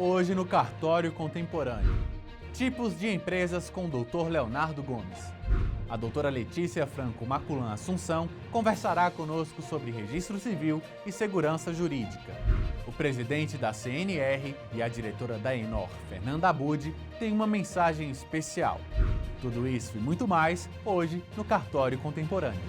Hoje no Cartório Contemporâneo. Tipos de empresas com o Dr. Leonardo Gomes. A doutora Letícia Franco Maculan Assunção conversará conosco sobre registro civil e segurança jurídica. O presidente da CNR e a diretora da Enor, Fernanda Abud, têm uma mensagem especial. Tudo isso e muito mais hoje no Cartório Contemporâneo.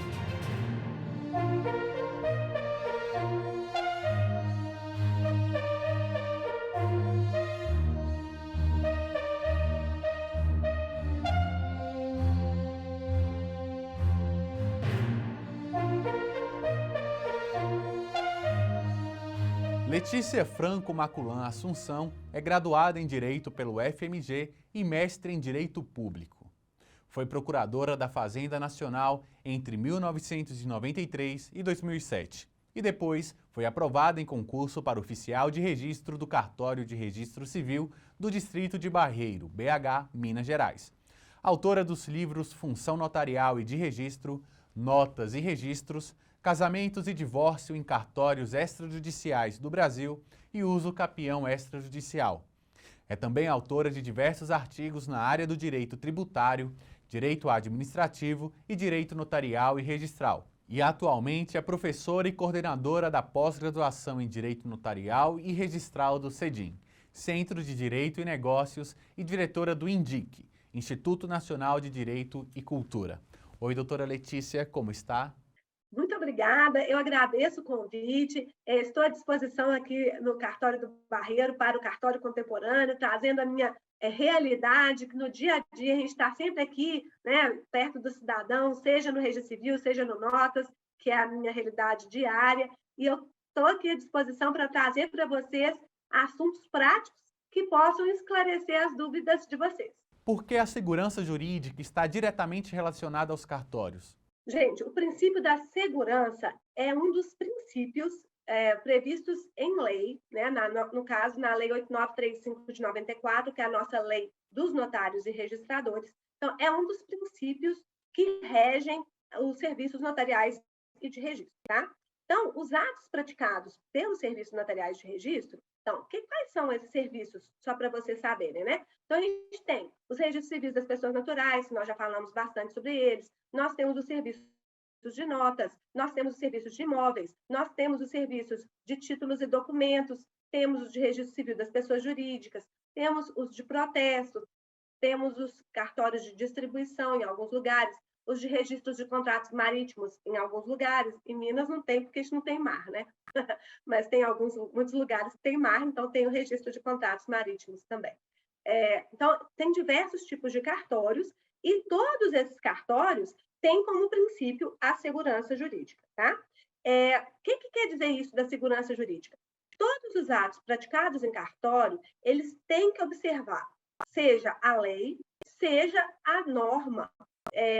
Letícia Franco Maculan Assunção é graduada em Direito pelo FMG e mestre em Direito Público. Foi procuradora da Fazenda Nacional entre 1993 e 2007 e depois foi aprovada em concurso para oficial de registro do Cartório de Registro Civil do Distrito de Barreiro, BH, Minas Gerais. Autora dos livros Função Notarial e de Registro, Notas e Registros, Casamentos e Divórcio em Cartórios Extrajudiciais do Brasil e Uso Capião Extrajudicial. É também autora de diversos artigos na área do direito tributário, direito administrativo e direito notarial e registral. E atualmente é professora e coordenadora da pós-graduação em Direito Notarial e Registral do CEDIM, Centro de Direito e Negócios, e diretora do INDIC, Instituto Nacional de Direito e Cultura. Oi, doutora Letícia, como está? Muito obrigada, eu agradeço o convite, estou à disposição aqui no Cartório do Barreiro para o Cartório Contemporâneo, trazendo a minha realidade, que no dia a dia a gente está sempre aqui, né, perto do cidadão, seja no registro civil, seja no Notas, que é a minha realidade diária, e eu estou aqui à disposição para trazer para vocês assuntos práticos que possam esclarecer as dúvidas de vocês. Por que a segurança jurídica está diretamente relacionada aos cartórios? Gente, o princípio da segurança é um dos princípios previstos em lei, né? No caso, na Lei 8935 de 94, que é a nossa lei dos notários e registradores. Então, é um dos princípios que regem os serviços notariais e de registro, tá? Então, os atos praticados pelos serviços notariais de registro, então, quais são esses serviços? Só para vocês saberem, né? Então, a gente tem os registros civis das pessoas naturais, que nós já falamos bastante sobre eles. Nós temos os serviços de notas, nós temos os serviços de imóveis, nós temos os serviços de títulos e documentos, temos os de registro civil das pessoas jurídicas, temos os de protesto, temos os cartórios de distribuição em alguns lugares, os de registros de contratos marítimos em alguns lugares. Em Minas não tem, porque a gente não tem mar, né? Mas tem muitos lugares que tem mar, então tem o registro de contratos marítimos também. Então, tem diversos tipos de cartórios e todos esses cartórios têm como princípio a segurança jurídica, tá? O que quer dizer isso da segurança jurídica? Todos os atos praticados em cartório, eles têm que observar, seja a lei, seja a norma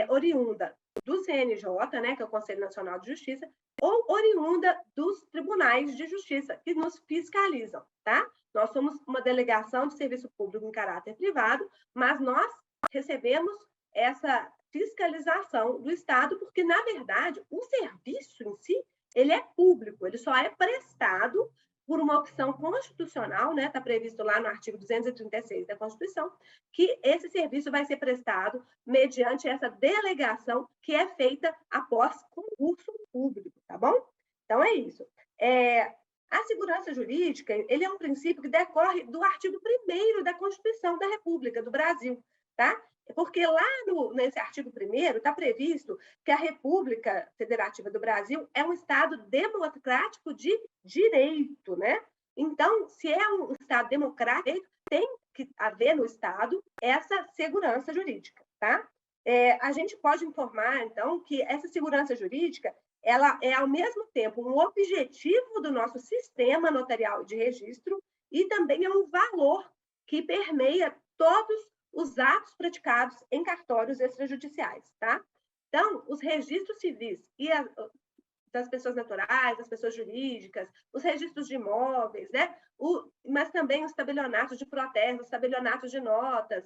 oriunda do CNJ, né, que é o Conselho Nacional de Justiça, ou oriunda dos tribunais de justiça, que nos fiscalizam, tá? Nós somos uma delegação de serviço público em caráter privado, mas nós recebemos essa fiscalização do Estado, porque, na verdade, o serviço em si, ele é público, ele só é prestado por uma opção constitucional, né? Está previsto lá no artigo 236 da Constituição, que esse serviço vai ser prestado mediante essa delegação que é feita após concurso público, tá bom? Então, é isso. A segurança jurídica, ele é um princípio que decorre do artigo 1º da Constituição da República do Brasil, tá? Porque lá nesse artigo 1º está previsto que a República Federativa do Brasil é um Estado democrático de direito, né? Então, se é um Estado democrático, tem que haver no Estado essa segurança jurídica, tá? A gente pode informar, então, que essa segurança jurídica ela é, ao mesmo tempo, um objetivo do nosso sistema notarial de registro e também é um valor que permeia todos os atos praticados em cartórios extrajudiciais, tá? Então, os registros civis das pessoas naturais, das pessoas jurídicas, os registros de imóveis, né? Mas também os tabelionatos de protesto, os tabelionatos de notas,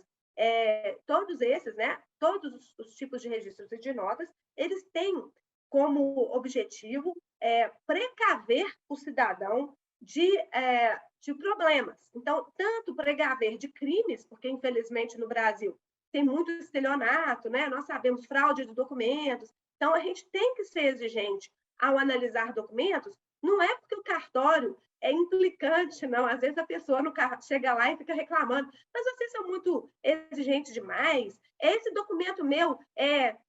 todos esses, né? Todos os tipos de registros e de notas, eles têm como objetivo precaver o cidadão de de problemas. Então, tanto precaver de crimes, porque infelizmente no Brasil tem muito estelionato, né? Nós sabemos fraude de documentos. Então, a gente tem que ser exigente ao analisar documentos. Não é porque o cartório é implicante, não. Às vezes a pessoa chega lá e fica reclamando, mas vocês são muito exigentes demais. Esse documento meu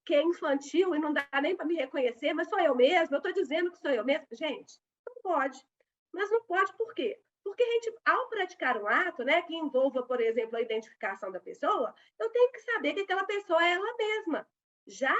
que é infantil e não dá nem para me reconhecer, mas sou eu mesma, eu estou dizendo que sou eu mesma. Gente, não pode. Mas não pode por quê? Porque a gente, ao praticar um ato, né, que envolva, por exemplo, a identificação da pessoa, eu tenho que saber que aquela pessoa é ela mesma. Já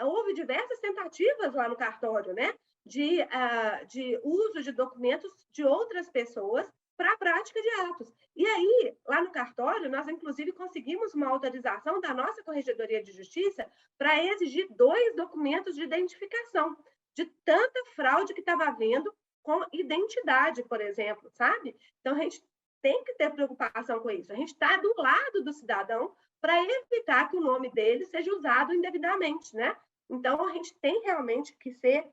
houve diversas tentativas lá no cartório, né, de uso de documentos de outras pessoas para a prática de atos. E aí, lá no cartório, nós, inclusive, conseguimos uma autorização da nossa Corregedoria de Justiça para exigir 2 documentos de identificação, de tanta fraude que estava havendo com identidade, por exemplo, sabe? Então, a gente tem que ter preocupação com isso. A gente está do lado do cidadão para evitar que o nome dele seja usado indevidamente, né? Então, a gente tem realmente que ser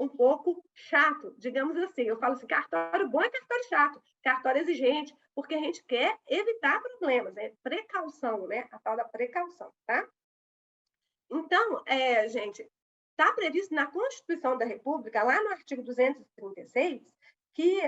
um pouco chato, digamos assim. Eu falo assim, cartório bom é cartório chato, cartório exigente, porque a gente quer evitar problemas, é precaução, né? A tal da precaução, tá? Então, gente, está previsto na Constituição da República, lá no artigo 236, que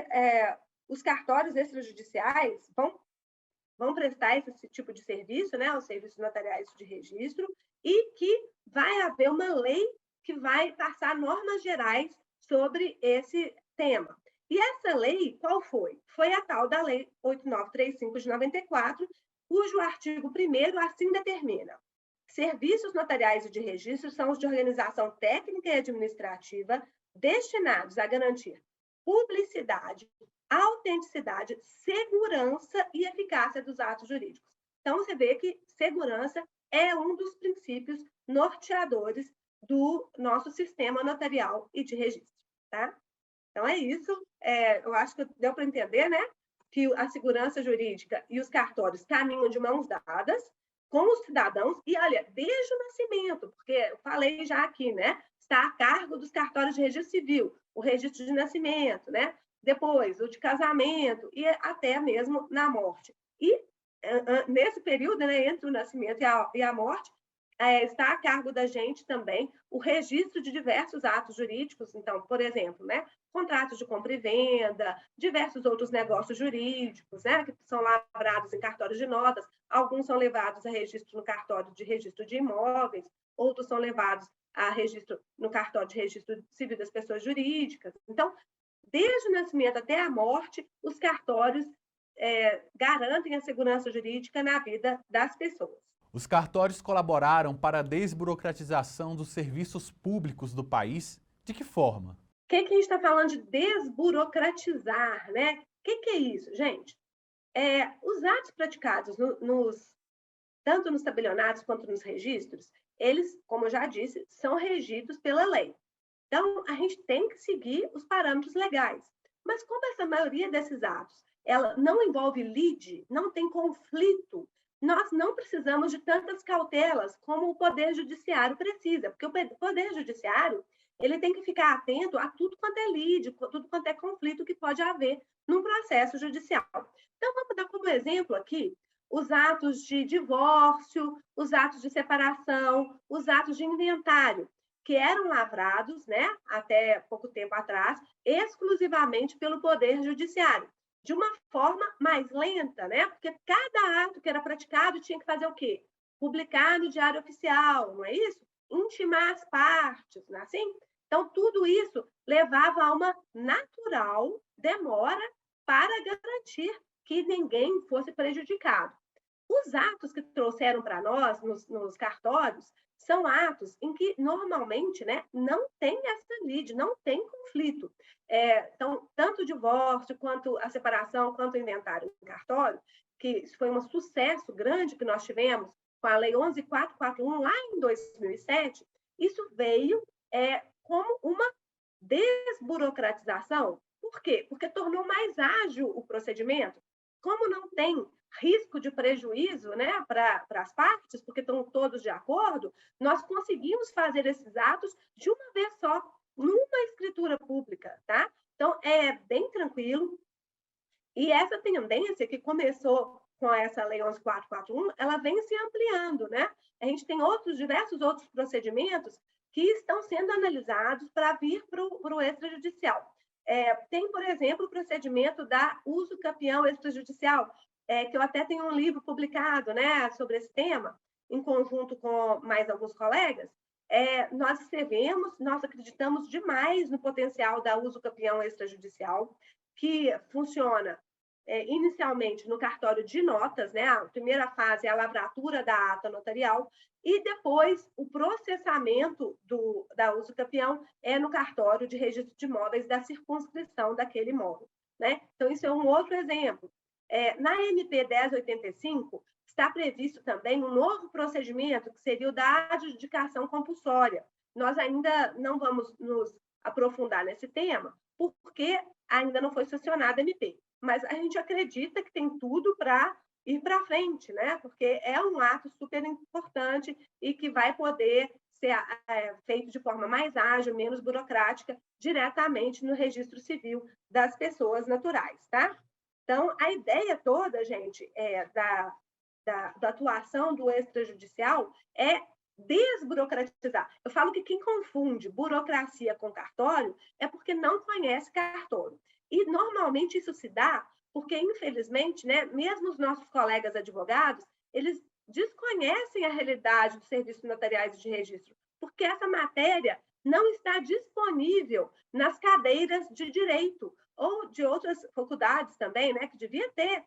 os cartórios extrajudiciais vão prestar esse tipo de serviço, né, os serviços notariais de registro, e que vai haver uma lei que vai passar normas gerais sobre esse tema. E essa lei, qual foi? Foi a tal da Lei 8935 de 94, cujo artigo 1º assim determina: serviços notariais e de registro são os de organização técnica e administrativa destinados a garantir publicidade, autenticidade, segurança e eficácia dos atos jurídicos. Então, você vê que segurança é um dos princípios norteadores do nosso sistema notarial e de registro, tá? Então, é isso. Eu acho que deu para entender, né? Que a segurança jurídica e os cartórios caminham de mãos dadas com os cidadãos, e olha, desde o nascimento, porque eu falei já aqui, né? Está a cargo dos cartórios de registro civil, o registro de nascimento, né? Depois, o de casamento e até mesmo na morte. E nesse período, né, entre o nascimento e a morte, está a cargo da gente também o registro de diversos atos jurídicos. Então, por exemplo, né, contratos de compra e venda, diversos outros negócios jurídicos, né, que são lavrados em cartórios de notas. Alguns são levados a registro no cartório de registro de imóveis, outros são levados a registro no cartório de registro civil das pessoas jurídicas. Então, desde o nascimento até a morte, os cartórios garantem a segurança jurídica na vida das pessoas. Os cartórios colaboraram para a desburocratização dos serviços públicos do país? De que forma? O que a gente está falando de desburocratizar, né? O que é isso, gente? Os atos praticados tanto nos tabelionatos quanto nos registros, eles, como eu já disse, são regidos pela lei. Então, a gente tem que seguir os parâmetros legais. Mas como essa maioria desses atos ela não envolve lide, não tem conflito, nós não precisamos de tantas cautelas como o Poder Judiciário precisa, porque o Poder Judiciário ele tem que ficar atento a tudo quanto é lide, tudo quanto é conflito que pode haver num processo judicial. Então, vamos dar como exemplo aqui os atos de divórcio, os atos de separação, os atos de inventário, que eram lavrados, né, até pouco tempo atrás, exclusivamente pelo Poder Judiciário, de uma forma mais lenta, né, porque cada ato que era praticado tinha que fazer o quê? Publicar no Diário Oficial, não é isso? Intimar as partes, não é assim? Então, tudo isso levava a uma natural demora para garantir que ninguém fosse prejudicado. Os atos que trouxeram para nós, nos cartórios, são atos em que, normalmente, né, não tem essa lide, não tem conflito. Então, tanto o divórcio, quanto a separação, quanto o inventário no cartório, que isso foi um sucesso grande que nós tivemos com a Lei 11.441, lá em 2007, isso veio como uma desburocratização. Por quê? Porque tornou mais ágil o procedimento. Como não tem risco de prejuízo, né, para as partes, porque estão todos de acordo, nós conseguimos fazer esses atos de uma vez só, numa escritura pública, tá? Então, é bem tranquilo. E essa tendência que começou com essa Lei 11.441, ela vem se ampliando, né? A gente tem diversos outros procedimentos que estão sendo analisados para vir para o extrajudicial. Tem, por exemplo, o procedimento da uso capião extrajudicial, que eu até tenho um livro publicado, né, sobre esse tema, em conjunto com mais alguns colegas. Nós escrevemos, nós acreditamos demais no potencial da uso capião extrajudicial, que funciona inicialmente no cartório de notas, né? A primeira fase é a lavratura da ata notarial, e depois o processamento da uso capião é no cartório de registro de imóveis da circunscrição daquele imóvel, né? Então, isso é um outro exemplo. Na MP 1085, está previsto também um novo procedimento, que seria o da adjudicação compulsória. Nós ainda não vamos nos aprofundar nesse tema, porque ainda não foi sancionada a MP. Mas a gente acredita que tem tudo para ir para frente, né? Porque é um ato super importante e que vai poder ser feito de forma mais ágil, menos burocrática, diretamente no registro civil das pessoas naturais, tá? Então, a ideia toda, gente, da atuação do extrajudicial é desburocratizar. Eu falo que quem confunde burocracia com cartório é porque não conhece cartório. E, normalmente, isso se dá porque, infelizmente, né, mesmo os nossos colegas advogados, eles desconhecem a realidade dos serviços notariais de registro, porque essa matéria não está disponível nas cadeiras de direito ou de outras faculdades também, né, que devia ter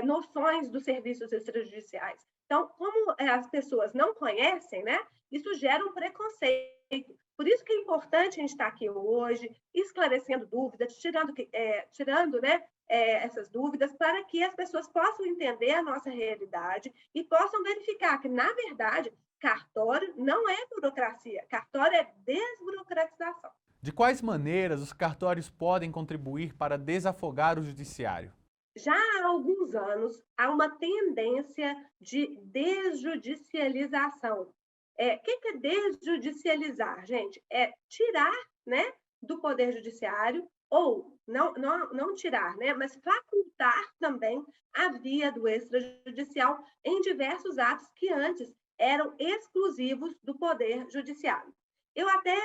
noções dos serviços extrajudiciais. Então, como as pessoas não conhecem, né, isso gera um preconceito. Por isso que é importante a gente estar aqui hoje, esclarecendo dúvidas, tirando né, essas dúvidas, para que as pessoas possam entender a nossa realidade e possam verificar que, na verdade, cartório não é burocracia, cartório é desburocratização. De quais maneiras os cartórios podem contribuir para desafogar o judiciário? Já há alguns anos, há uma tendência de desjudicialização. O que é desjudicializar, gente? É tirar, né, do Poder Judiciário, ou não tirar, né, mas facultar também a via do extrajudicial em diversos atos que antes eram exclusivos do Poder Judiciário. Eu até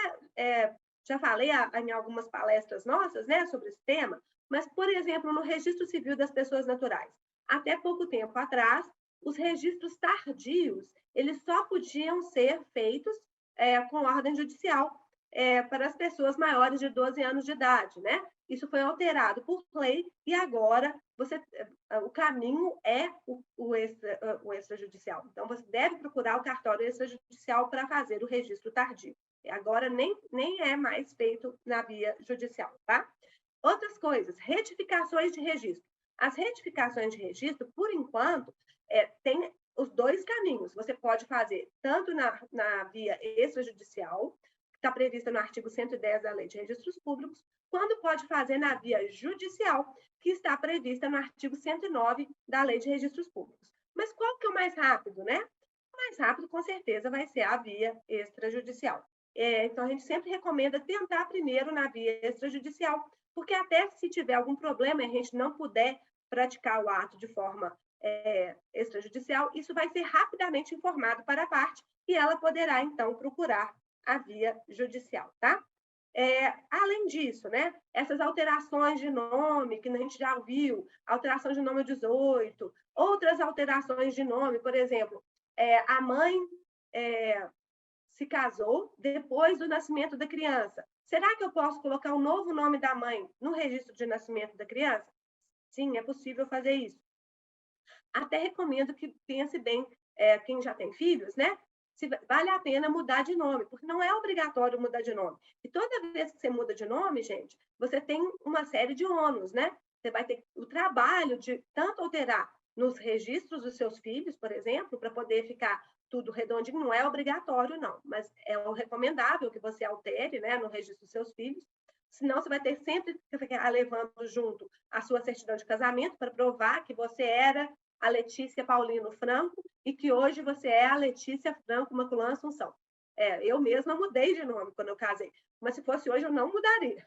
já falei em algumas palestras nossas, né, sobre esse tema, mas, por exemplo, no registro civil das pessoas naturais, até pouco tempo atrás, os registros tardios, eles só podiam ser feitos com ordem judicial para as pessoas maiores de 12 anos de idade, né? Isso foi alterado por lei e agora o caminho é o extrajudicial. Então, você deve procurar o cartório extrajudicial para fazer o registro tardio. Agora, nem é mais feito na via judicial, tá? Outras coisas, retificações de registro. As retificações de registro, por enquanto, tem os dois caminhos. Você pode fazer tanto na via extrajudicial, que está prevista no artigo 110 da Lei de Registros Públicos, quanto pode fazer na via judicial, que está prevista no artigo 109 da Lei de Registros Públicos. Mas qual que é o mais rápido, né? O mais rápido, com certeza, vai ser a via extrajudicial. Então, a gente sempre recomenda tentar primeiro na via extrajudicial, porque até se tiver algum problema e a gente não puder praticar o ato de forma extrajudicial, isso vai ser rapidamente informado para a parte e ela poderá, então, procurar a via judicial, tá? Além disso, né, essas alterações de nome, que a gente já ouviu, alteração de nome 18, outras alterações de nome, por exemplo, a mãe se casou depois do nascimento da criança. Será que eu posso colocar o novo nome da mãe no registro de nascimento da criança? Sim, é possível fazer isso. Até recomendo que pense bem, quem já tem filhos, né? Se vale a pena mudar de nome, porque não é obrigatório mudar de nome. E toda vez que você muda de nome, gente, você tem uma série de ônus, né? Você vai ter o trabalho de tanto alterar nos registros dos seus filhos, por exemplo, para poder ficar tudo redondinho, não é obrigatório, não, mas é o recomendável que você altere, né, no registro dos seus filhos, senão você vai ter sempre que ficar levando junto a sua certidão de casamento para provar que você era a Letícia Paulino Franco e que hoje você é a Letícia Franco Maculan Assunção. Eu mesma mudei de nome quando eu casei, mas se fosse hoje eu não mudaria.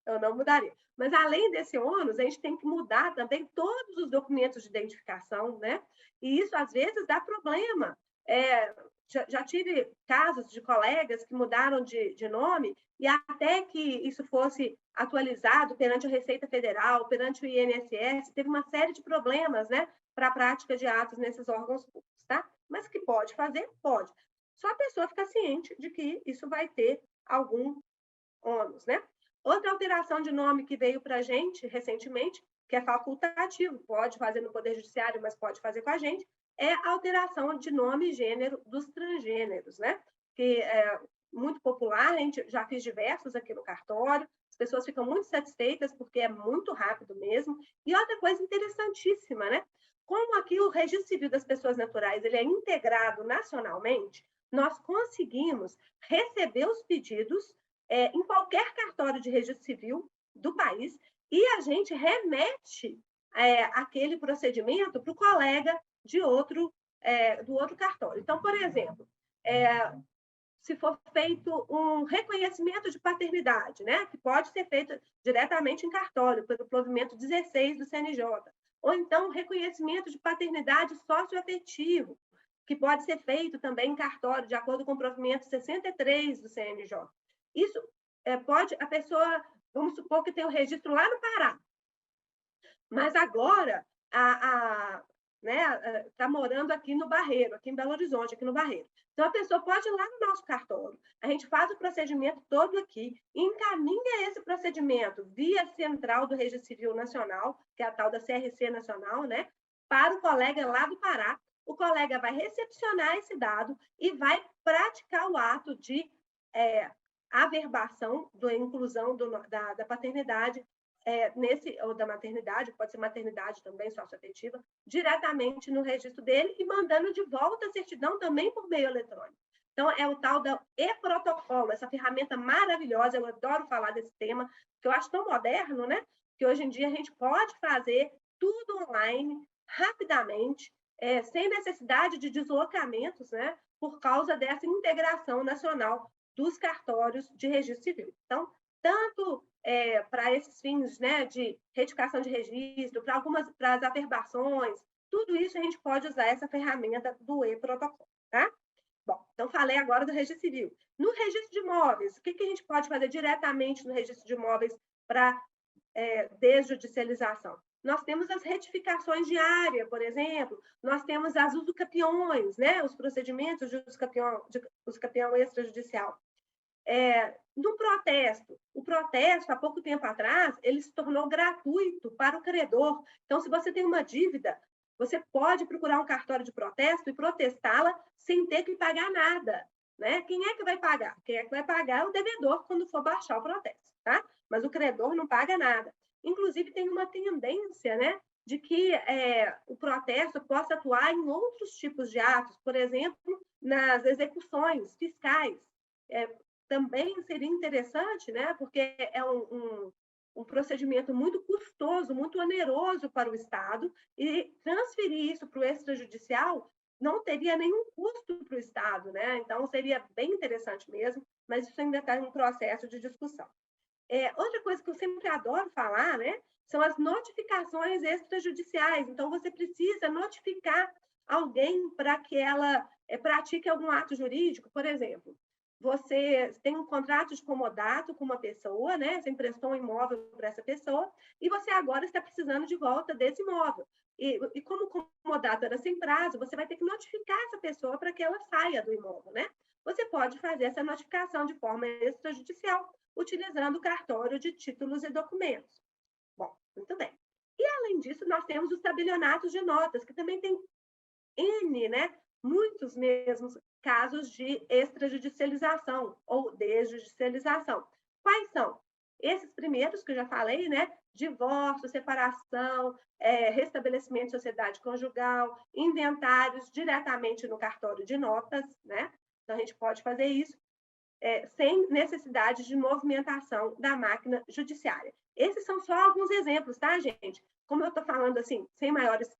Eu não mudaria. Mas além desse ônus, a gente tem que mudar também todos os documentos de identificação, né? E isso às vezes dá problema. Já tive casos de colegas que mudaram de nome e até que isso fosse atualizado perante a Receita Federal, perante o INSS, teve uma série de problemas, né, para a prática de atos nesses órgãos públicos, tá? Mas que pode fazer? Pode. Só a pessoa ficar ciente de que isso vai ter algum ônus, né? Outra alteração de nome que veio para a gente recentemente, que é facultativo, pode fazer no Poder Judiciário, mas pode fazer com a gente, é a alteração de nome e gênero dos transgêneros, né? Que é muito popular, a gente já fiz diversos aqui no cartório, as pessoas ficam muito satisfeitas porque é muito rápido mesmo. E outra coisa interessantíssima, né? Como aqui o Registro Civil das Pessoas Naturais ele é integrado nacionalmente, nós conseguimos receber os pedidos em qualquer cartório de registro civil do país e a gente remete aquele procedimento para o colega do outro cartório. Então, por exemplo, se for feito um reconhecimento de paternidade, né, que pode ser feito diretamente em cartório, pelo provimento 16 do CNJ, ou então reconhecimento de paternidade socioafetivo, que pode ser feito também em cartório, de acordo com o provimento 63 do CNJ. Isso pode, a pessoa, vamos supor que tem o registro lá no Pará, mas agora está morando aqui no Barreiro, aqui em Belo Horizonte, aqui no Barreiro. Então, a pessoa pode ir lá no nosso cartório, a gente faz o procedimento todo aqui, encaminha esse procedimento via central do Registro Civil Nacional, que é a tal da CRC Nacional, né, para o colega lá do Pará. O colega vai recepcionar esse dado e vai praticar o ato de averbação da inclusão da paternidade ou da maternidade, pode ser maternidade também, socioafetiva, diretamente no registro dele e mandando de volta a certidão também por meio eletrônico. Então, é o tal da e-protocolo, essa ferramenta maravilhosa, eu adoro falar desse tema, que eu acho tão moderno, né? Que hoje em dia a gente pode fazer tudo online, rapidamente, sem necessidade de deslocamentos, né? Por causa dessa integração nacional dos cartórios de registro civil. Então, tanto para esses fins, né, de retificação de registro, para as averbações, tudo isso a gente pode usar essa ferramenta do e-protocolo, tá? Bom, então falei agora do registro civil. No registro de imóveis, o que a gente pode fazer diretamente no registro de imóveis para desjudicialização? Nós temos as retificações de área, por exemplo, nós temos as usucapiões, né, os procedimentos de usucapião extrajudicial. No protesto, o protesto, há pouco tempo atrás, ele se tornou gratuito para o credor. Então, se você tem uma dívida, você pode procurar um cartório de protesto e protestá-la sem ter que pagar nada, né? Quem é que vai pagar? Quem é que vai pagar é o devedor quando for baixar o protesto, tá? Mas o credor não paga nada. Inclusive, tem uma tendência, né, de que o protesto possa atuar em outros tipos de atos, por exemplo, nas execuções fiscais. Também seria interessante, né, porque é um procedimento muito custoso, muito oneroso para o Estado, e transferir isso para o extrajudicial não teria nenhum custo para o Estado, né? Então, seria bem interessante mesmo, mas isso ainda está em um processo de discussão. Outra coisa que eu sempre adoro falar, né, são as notificações extrajudiciais. Então, você precisa notificar alguém para que ela pratique algum ato jurídico, por exemplo. Você tem um contrato de comodato com uma pessoa, né? Você emprestou um imóvel para essa pessoa e você agora está precisando de volta desse imóvel. E como o comodato era sem prazo, você vai ter que notificar essa pessoa para que ela saia do imóvel, né? Você pode fazer essa notificação de forma extrajudicial, utilizando o cartório de títulos e documentos. Bom, muito bem. E, além disso, nós temos os tabelionatos de notas, que também tem N, né? Muitos mesmos casos de extrajudicialização ou desjudicialização. Quais são? Esses primeiros que eu já falei, né? Divórcio, separação, restabelecimento de sociedade conjugal, inventários diretamente no cartório de notas, né? Então, a gente pode fazer isso sem necessidade de movimentação da máquina judiciária. Esses são só alguns exemplos, tá, gente? Como eu estou falando assim, sem maiores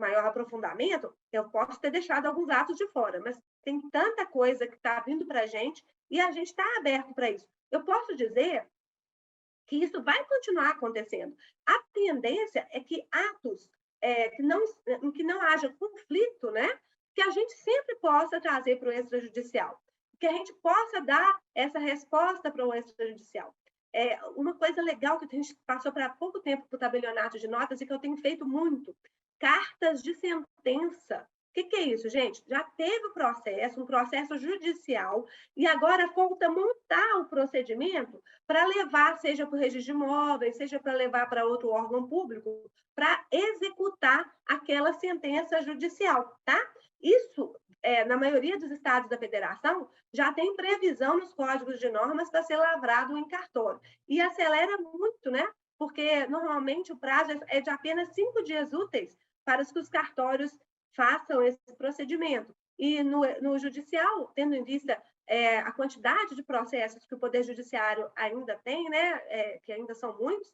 maior aprofundamento, eu posso ter deixado alguns atos de fora, mas tem tanta coisa que está vindo para a gente e a gente está aberto para isso. Eu posso dizer que isso vai continuar acontecendo. A tendência é que atos em que não haja conflito, né, que a gente sempre possa trazer para o extrajudicial, que a gente possa dar essa resposta para o extrajudicial. Uma coisa legal que a gente passou para pouco tempo para o tabelionato de notas e que eu tenho feito muito, cartas de sentença. O que é isso, gente? Já teve o processo, um processo judicial, e agora falta montar o procedimento para levar, seja para o registro de imóveis, seja para levar para outro órgão público, para executar aquela sentença judicial, tá? Isso, na maioria dos estados da federação, já tem previsão nos códigos de normas para ser lavrado em cartório. E acelera muito, né? Porque normalmente o prazo é de apenas 5 dias úteis para que os cartórios façam esse procedimento. E no judicial, tendo em vista a quantidade de processos que o Poder Judiciário ainda tem, né, que ainda são muitos,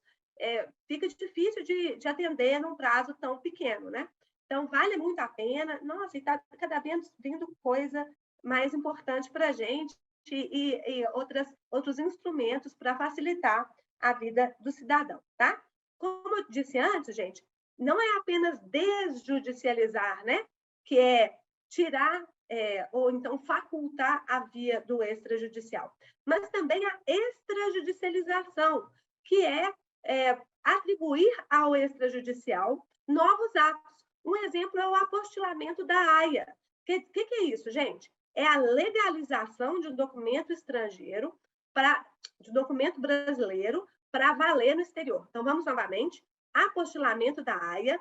fica difícil de atender num prazo tão pequeno, né? Então, vale muito a pena. Nossa, e está cada vez vindo coisa mais importante para a gente e outros instrumentos para facilitar a vida do cidadão, tá? Como eu disse antes, gente, não é apenas desjudicializar, né? Que é tirar ou então facultar a via do extrajudicial, mas também a extrajudicialização, que é atribuir ao extrajudicial novos atos. Um exemplo é o apostilamento da AIA. O que é isso, gente? É a legalização de um documento estrangeiro, de um documento brasileiro, para valer no exterior. Então, vamos novamente. Apostilamento da AIA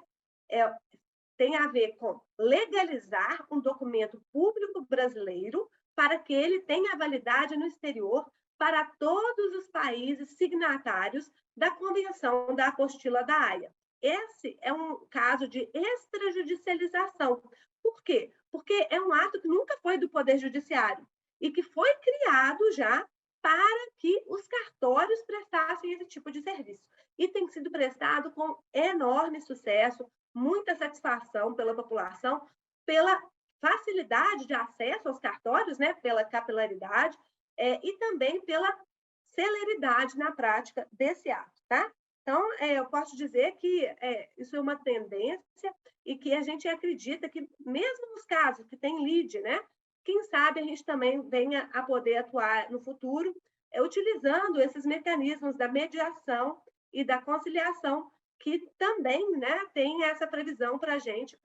tem a ver com legalizar um documento público brasileiro para que ele tenha validade no exterior para todos os países signatários da Convenção da Apostila da AIA. Esse é um caso de extrajudicialização. Por quê? Porque é um ato que nunca foi do Poder Judiciário e que foi criado já para que os cartórios prestassem esse tipo de serviço. E tem sido prestado com enorme sucesso, muita satisfação pela população, pela facilidade de acesso aos cartórios, né, pela capilaridade, e também pela celeridade na prática desse ato, tá? Então, eu posso dizer que isso é uma tendência e que a gente acredita que, mesmo nos casos que tem lide, né, quem sabe a gente também venha a poder atuar no futuro, utilizando esses mecanismos da mediação e da conciliação, que também, né, tem essa previsão para a gente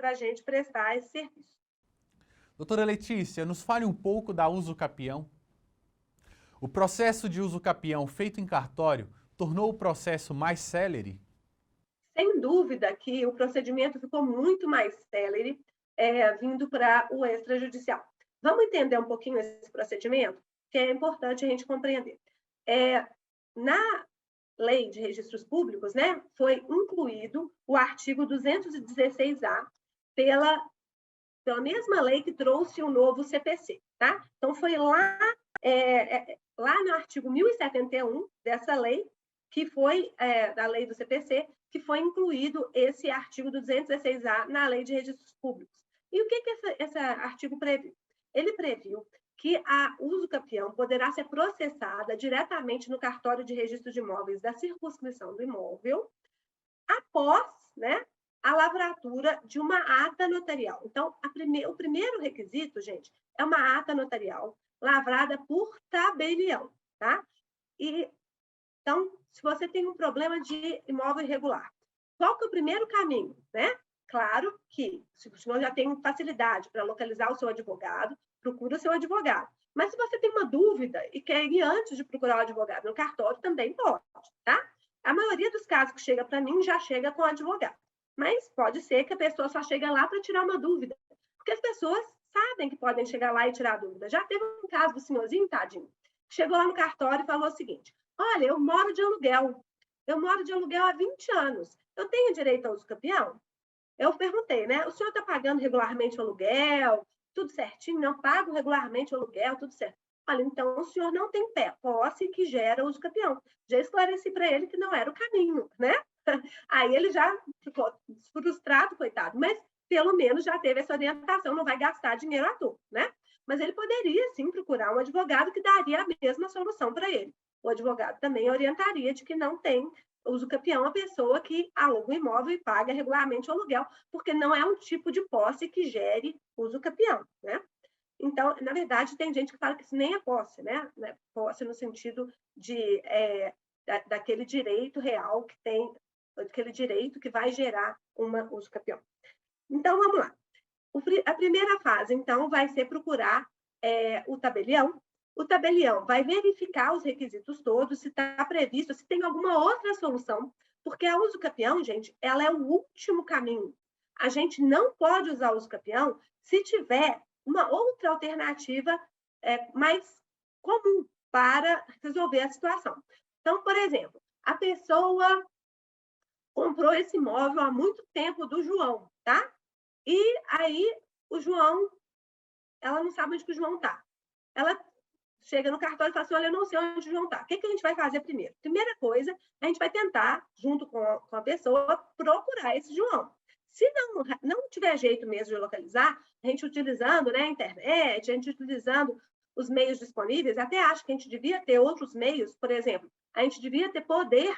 prestar esse serviço. Doutora Letícia, nos fale um pouco da uso capião. O processo de uso capião feito em cartório tornou o processo mais célere? Sem dúvida que o procedimento ficou muito mais célere vindo para o extrajudicial. Vamos entender um pouquinho esse procedimento, que é importante a gente compreender. Na Lei de Registros Públicos, né, foi incluído o artigo 216-A pela mesma lei que trouxe o novo CPC, tá? Então, foi lá no artigo 1071 dessa lei, que foi da lei do CPC, que foi incluído esse artigo 216-A na Lei de Registros Públicos. E o que esse artigo previu? Ele previu que a uso capião poderá ser processada diretamente no cartório de registro de imóveis da circunscrição do imóvel após, né, a lavratura de uma ata notarial. Então, o primeiro requisito, gente, é uma ata notarial lavrada por tabelião, tá? Então, se você tem um problema de imóvel irregular, qual que é o primeiro caminho, né? Claro que, se o senhor já tem facilidade para localizar o seu advogado, procura o seu advogado. Mas se você tem uma dúvida e quer ir antes de procurar o advogado no cartório, também pode, tá? A maioria dos casos que chega para mim já chega com o advogado. Mas pode ser que a pessoa só chegue lá para tirar uma dúvida. Porque as pessoas sabem que podem chegar lá e tirar dúvida. Já teve um caso do senhorzinho, tadinho, que chegou lá no cartório e falou o seguinte: olha, eu moro de aluguel. Eu moro de aluguel há 20 anos. Eu tenho direito ao uso capião? Eu perguntei, né? O senhor está pagando regularmente o aluguel? Tudo certinho? Não pago regularmente o aluguel? Tudo certo. Olha, então o senhor não tem posse que gera uso capião. Já esclareci para ele que não era o caminho, né? Aí ele já ficou frustrado, coitado, mas pelo menos já teve essa orientação, não vai gastar dinheiro à toa, né? Mas ele poderia, sim, procurar um advogado que daria a mesma solução para ele. O advogado também orientaria de que não tem uso capião a pessoa que aluga o imóvel e paga regularmente o aluguel, porque não é um tipo de posse que gere uso capião, né? Então, na verdade, tem gente que fala que isso nem é posse, né? Posse no sentido de daquele direito real que tem, aquele direito que vai gerar uma uso capião. Então, vamos lá. A primeira fase, então, vai ser procurar o tabelião. O tabelião vai verificar os requisitos todos, se está previsto, se tem alguma outra solução, porque a uso capião, gente, ela é o último caminho. A gente não pode usar o uso capião se tiver uma outra alternativa mais comum para resolver a situação. Então, por exemplo, a pessoa comprou esse imóvel há muito tempo do João, tá? E aí o João, ela não sabe onde que o João está. Ela chega no cartório e fala assim, olha, eu não sei onde o João está. O que a gente vai fazer primeiro? Primeira coisa, a gente vai tentar, junto com a pessoa, procurar esse João. Se não tiver jeito mesmo de localizar, a gente utilizando, né, a internet, a gente utilizando os meios disponíveis, até acho que a gente devia ter outros meios, por exemplo, a gente devia ter poder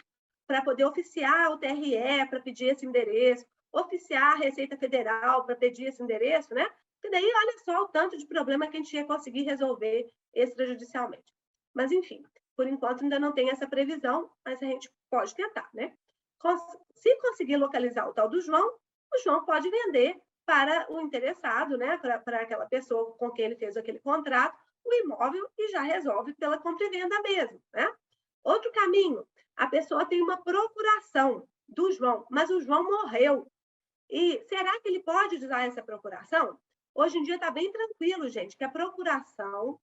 para poder oficiar o TRE para pedir esse endereço, oficiar a Receita Federal para pedir esse endereço, né? E daí, olha só o tanto de problema que a gente ia conseguir resolver extrajudicialmente. Mas, enfim, por enquanto ainda não tem essa previsão, mas a gente pode tentar, né? Se conseguir localizar o tal do João, o João pode vender para o interessado, né? Para aquela pessoa com quem ele fez aquele contrato, o imóvel e já resolve pela compra e venda mesmo, né? Outro caminho, a pessoa tem uma procuração do João, mas o João morreu. E será que ele pode usar essa procuração? Hoje em dia está bem tranquilo, gente, que a procuração,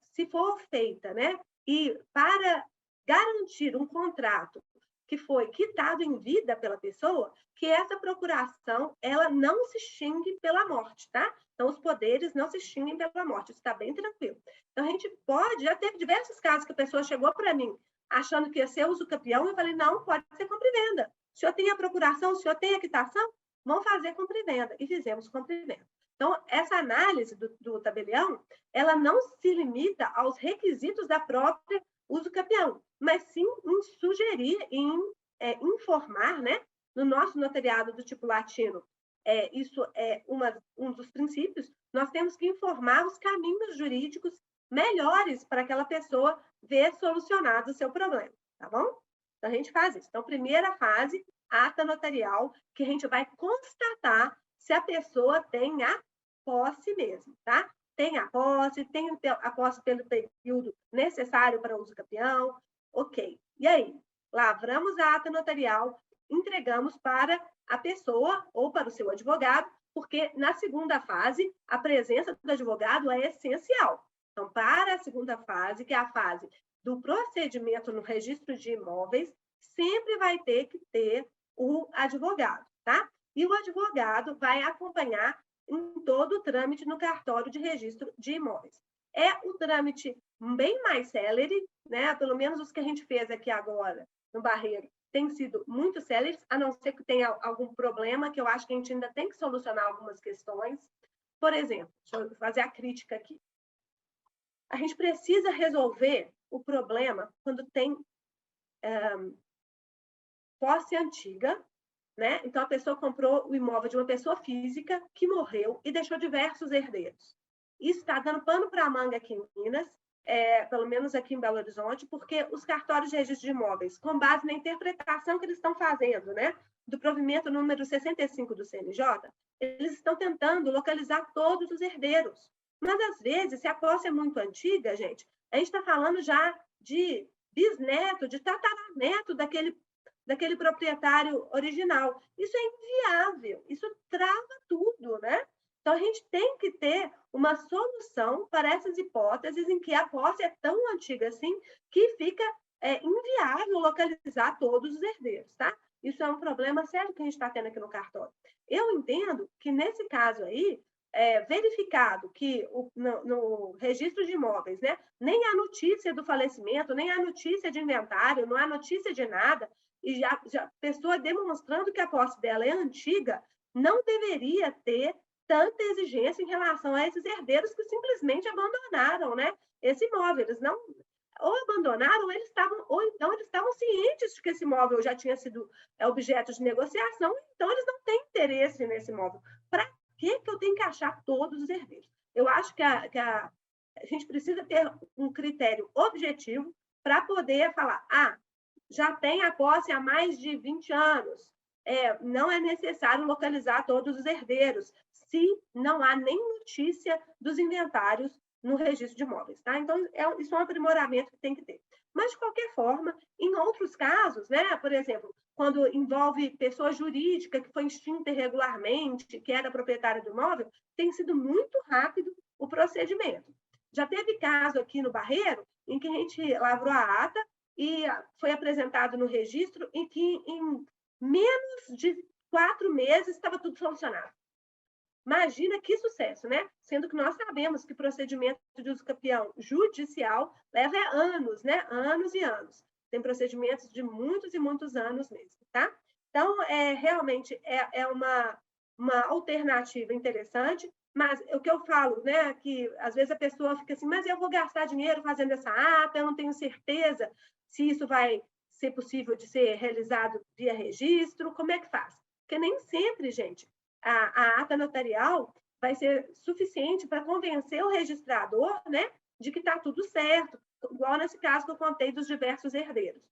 se for feita, né, e para garantir um contrato que foi quitado em vida pela pessoa, que essa procuração ela não se extingue pela morte, tá? Então, os poderes não se extinguem pela morte, isso está bem tranquilo. Então, a gente pode, já teve diversos casos que a pessoa chegou para mim achando que ia ser uso capião, eu falei, não, pode ser compra e venda. O senhor tem a procuração, o senhor tem a quitação? Vamos fazer compra e venda. E fizemos compra e venda. Então, essa análise do tabelião, ela não se limita aos requisitos da própria uso capião, mas sim em sugerir, em informar, né? No nosso notariado do tipo latino, isso é um dos princípios, nós temos que informar os caminhos jurídicos melhores para aquela pessoa ver solucionado o seu problema, tá bom? Então, a gente faz isso. Então, primeira fase, ata notarial, que a gente vai constatar se a pessoa tem a posse mesmo, tá? Tem a posse pelo período necessário para uso capião, ok. E aí? Lavramos a ata notarial, entregamos para a pessoa ou para o seu advogado, porque na segunda fase, a presença do advogado é essencial. Então, para a segunda fase, que é a fase do procedimento no registro de imóveis, sempre vai ter que ter o advogado, tá? E o advogado vai acompanhar em todo o trâmite no cartório de registro de imóveis. É o trâmite bem mais célere, né? Pelo menos os que a gente fez aqui agora no Barreiro tem sido muito céleres, a não ser que tenha algum problema, que eu acho que a gente ainda tem que solucionar algumas questões. Por exemplo, deixa eu fazer a crítica aqui. A gente precisa resolver o problema quando tem posse antiga, né? Então, a pessoa comprou o imóvel de uma pessoa física que morreu e deixou diversos herdeiros. Isso está dando pano para a manga aqui em Minas, pelo menos aqui em Belo Horizonte, porque os cartórios de registro de imóveis, com base na interpretação que eles estão fazendo, né, do provimento número 65 do CNJ, eles estão tentando localizar todos os herdeiros. Mas, às vezes, se a posse é muito antiga, gente, a gente está falando já de bisneto, de tataraneto daquele proprietário original. Isso é inviável, isso trava tudo, né? Então, a gente tem que ter uma solução para essas hipóteses em que a posse é tão antiga assim que fica inviável localizar todos os herdeiros, tá? Isso é um problema sério que a gente está tendo aqui no cartório. Eu entendo que, nesse caso aí, verificado que no registro de imóveis, né, nem a notícia do falecimento, nem a notícia de inventário, não há notícia de nada, e já a pessoa demonstrando que a posse dela é antiga, não deveria ter tanta exigência em relação a esses herdeiros que simplesmente abandonaram, né, esse imóvel. Eles não ou abandonaram, ou então eles estavam cientes de que esse imóvel já tinha sido objeto de negociação, então eles não têm interesse nesse imóvel. Para que eu tenho que achar todos os herdeiros? Eu acho que a gente precisa ter um critério objetivo para poder falar, já tem a posse há mais de 20 anos, não é necessário localizar todos os herdeiros, se não há nem notícia dos inventários no registro de imóveis, tá? Então, isso é um aprimoramento que tem que ter. Mas, de qualquer forma, em outros casos, né, por exemplo, quando envolve pessoa jurídica que foi extinta irregularmente, que era proprietária do imóvel, tem sido muito rápido o procedimento. Já teve caso aqui no Barreiro, em que a gente lavrou a ata e foi apresentado no registro em que, em menos de 4 meses, estava tudo solucionado. Imagina que sucesso, né? Sendo que nós sabemos que procedimento de uso campeão judicial leva anos, né? Anos e anos. Tem procedimentos de muitos e muitos anos mesmo, tá? Então, realmente é uma alternativa interessante, mas o que eu falo, né? Que às vezes a pessoa fica assim, mas eu vou gastar dinheiro fazendo essa ata, eu não tenho certeza se isso vai ser possível de ser realizado via registro, como é que faz? Porque nem sempre, gente, a ata notarial vai ser suficiente para convencer o registrador, né, de que está tudo certo, igual nesse caso que eu contei dos diversos herdeiros.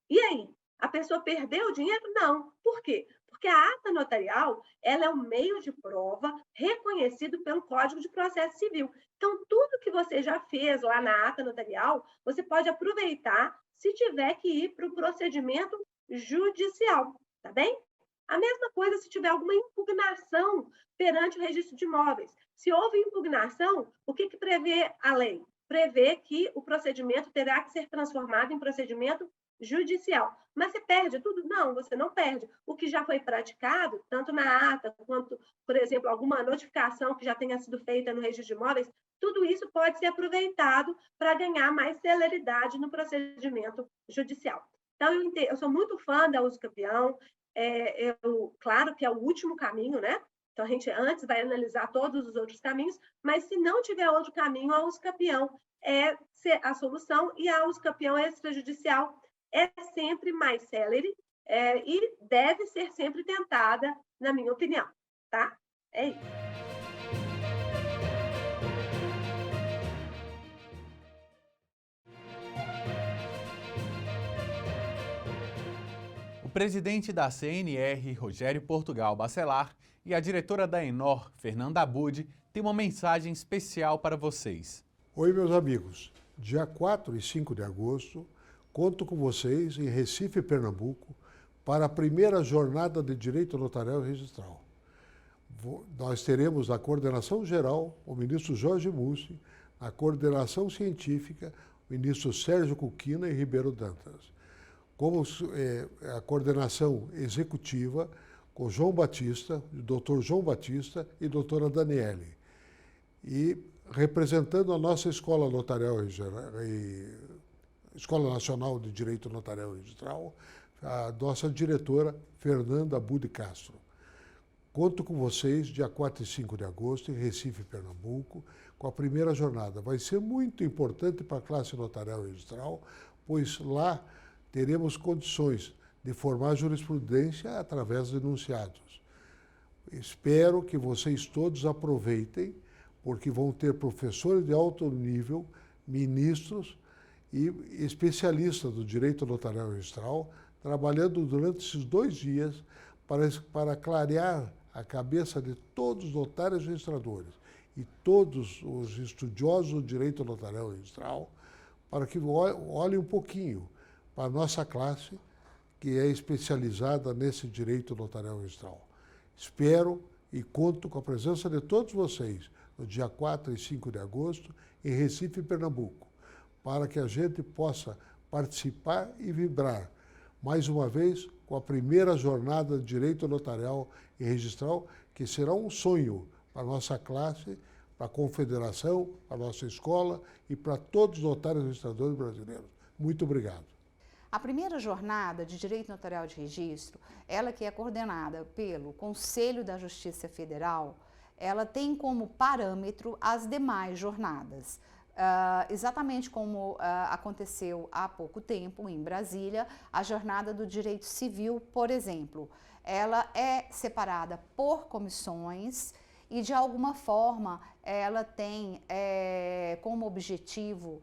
E aí, a pessoa perdeu o dinheiro? Não. Por quê? Porque a ata notarial, ela é um meio de prova reconhecido pelo Código de Processo Civil. Então, tudo que você já fez lá na ata notarial, você pode aproveitar se tiver que ir para o procedimento judicial, tá bem? A mesma coisa se tiver alguma impugnação perante o registro de imóveis. Se houve impugnação, o que prevê a lei? Prevê que o procedimento terá que ser transformado em procedimento judicial. Mas você perde tudo? Não, você não perde. O que já foi praticado, tanto na ata, quanto, por exemplo, alguma notificação que já tenha sido feita no registro de imóveis, tudo isso pode ser aproveitado para ganhar mais celeridade no procedimento judicial. Então, eu sou muito fã da uso campeão, claro que é o último caminho, né? Então, a gente antes vai analisar todos os outros caminhos, mas se não tiver outro caminho, a uso campeão é a solução e a uso campeão extrajudicial é sempre mais célere e deve ser sempre tentada, na minha opinião, tá? É isso. O presidente da CNR, Rogério Portugal Bacelar, e a diretora da Enor, Fernanda Abud, têm uma mensagem especial para vocês. Oi, meus amigos. Dia 4 e 5 de agosto, conto com vocês em Recife, Pernambuco, para a primeira jornada de Direito Notarial e Registral. Nós teremos na coordenação geral o ministro Jorge Mussi, na coordenação científica, o ministro Sérgio Cuquina e Ribeiro Dantas. Como a coordenação executiva, com João Batista, o doutor João Batista e doutora Daniele. E representando a nossa Escola Notarial e Escola Nacional de Direito Notarial e Registral, a nossa diretora Fernanda Abud Castro. Conto com vocês dia 4 e 5 de agosto em Recife, Pernambuco, com a primeira jornada. Vai ser muito importante para a classe notarial e registral, pois lá teremos condições de formar jurisprudência através de enunciados. Espero que vocês todos aproveitem, porque vão ter professores de alto nível, ministros e especialistas do direito notarial e registral, trabalhando durante esses 2 dias para clarear a cabeça de todos os notários e registradores e todos os estudiosos do direito notarial e registral, para que olhem um pouquinho para a nossa classe, que é especializada nesse direito notarial e registral. Espero e conto com a presença de todos vocês no dia 4 e 5 de agosto em Recife, Pernambuco, para que a gente possa participar e vibrar, mais uma vez, com a primeira jornada de Direito Notarial e Registral, que será um sonho para a nossa classe, para a Confederação, para a nossa escola e para todos os notários e registradores brasileiros. Muito obrigado. A primeira jornada de Direito Notarial de Registro, ela que é coordenada pelo Conselho da Justiça Federal, ela tem como parâmetro as demais jornadas. Exatamente como aconteceu há pouco tempo em Brasília, a jornada do direito civil, por exemplo, ela é separada por comissões e de alguma forma ela tem como objetivo